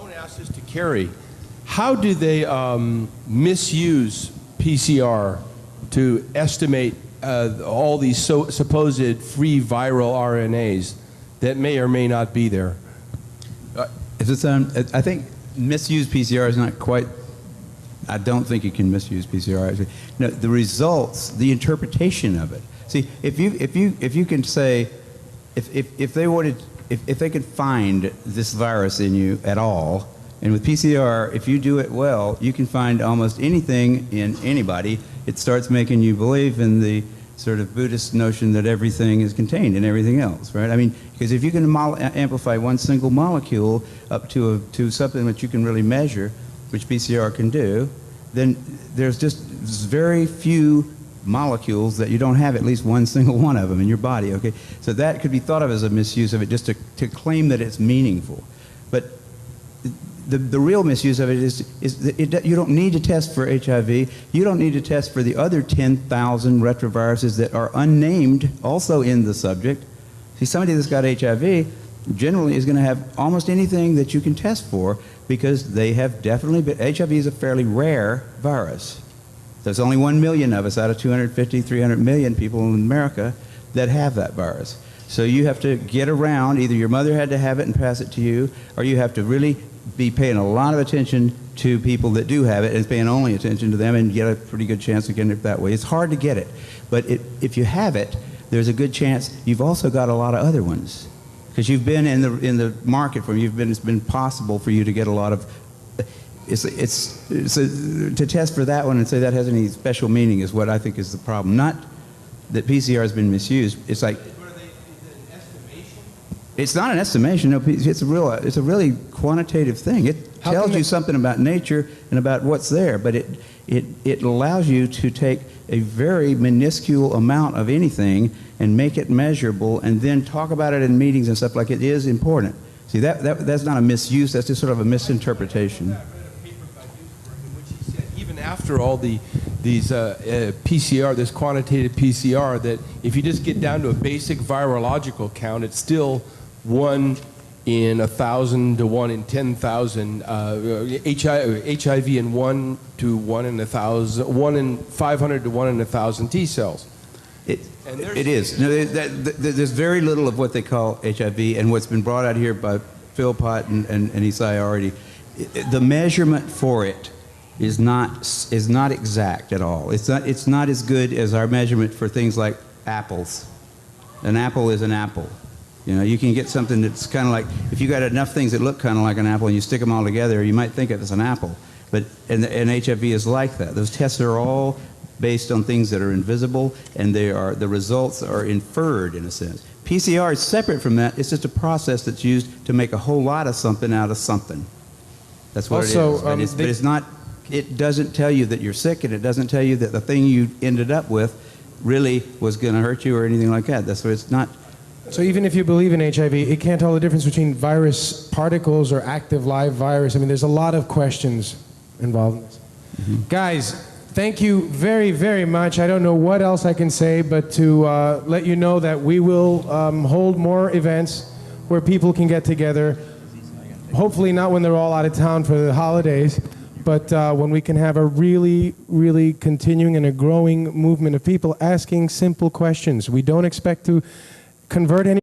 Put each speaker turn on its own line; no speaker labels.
want to ask this to Carrie. How do they misuse PCR to estimate all these supposed free viral RNAs that may or may not be there?
I think misuse PCR is not quite. I don't think you can misuse PCR. Actually, no, the results, the interpretation of it. See, if you can say, if they could find this virus in you at all, and with PCR, if you do it well, you can find almost anything in anybody. It starts making you believe in the sort of Buddhist notion that everything is contained in everything else, right? I mean, because if you can amplify one single molecule up to something that you can really measure, which PCR can do, then there's just very few molecules that you don't have at least one single one of them in your body, okay? So that could be thought of as a misuse of it, just to claim that it's meaningful. But the real misuse of it is that you don't need to test for HIV. You don't need to test for the other 10,000 retroviruses that are unnamed also in the subject. See, somebody that's got HIV generally is going to have almost anything that you can test for because they have definitely been. HIV is a fairly rare virus. There's only 1 million of us out of 250, 300 million people in America that have that virus. So you have to get around, either your mother had to have it and pass it to you, or you have to really be paying a lot of attention to people that do have it and paying only attention to them and get a pretty good chance of getting it that way. It's hard to get it, but if you have it, there's a good chance you've also got a lot of other ones because you've been in the market for it's been possible for you to get a lot of. To test for that one and say that has any special meaning is what I think is the problem. Not that PCR has been misused. It's like. It's not an estimation. No, it's a really quantitative thing. It tells you something about nature and about what's there, but it allows you to take a very minuscule amount of anything and make it measurable, and then talk about it in meetings and stuff like it is important. See, that's not a misuse. That's just sort of a misinterpretation.
Even after all these PCR, this quantitative PCR, that if you just get down to a basic virological count, it's still 1 in 1,000 to 1 in 10,000. HIV in 1 to 1 in 1,000, 1 in 500 to 1 in 1,000 T cells.
It is. No, there's very little of what they call HIV, and what's been brought out here by Philpott and Isai already. The measurement for it is not exact at all. It's not as good as our measurement for things like apples. An apple is an apple. You know, you can get something that's kind of like, if you got enough things that look kind of like an apple and you stick them all together, you might think of it as an apple. But and HIV is like that. Those tests are all based on things that are invisible, and the results are inferred in a sense. PCR is separate from that. It's just a process that's used to make a whole lot of something out of something. That's what it is. But it's not. It doesn't tell you that you're sick, and it doesn't tell you that the thing you ended up with really was going to hurt you or anything like that. That's what it's not.
So even if you believe in HIV, it can't tell the difference between virus particles or active live virus. I mean, there's a lot of questions involved in this. Mm-hmm. Guys, thank you very, very much. I don't know what else I can say, but to let you know that we will hold more events where people can get together. Hopefully not when they're all out of town for the holidays, but when we can have a really, really continuing and a growing movement of people asking simple questions. We don't expect to convert any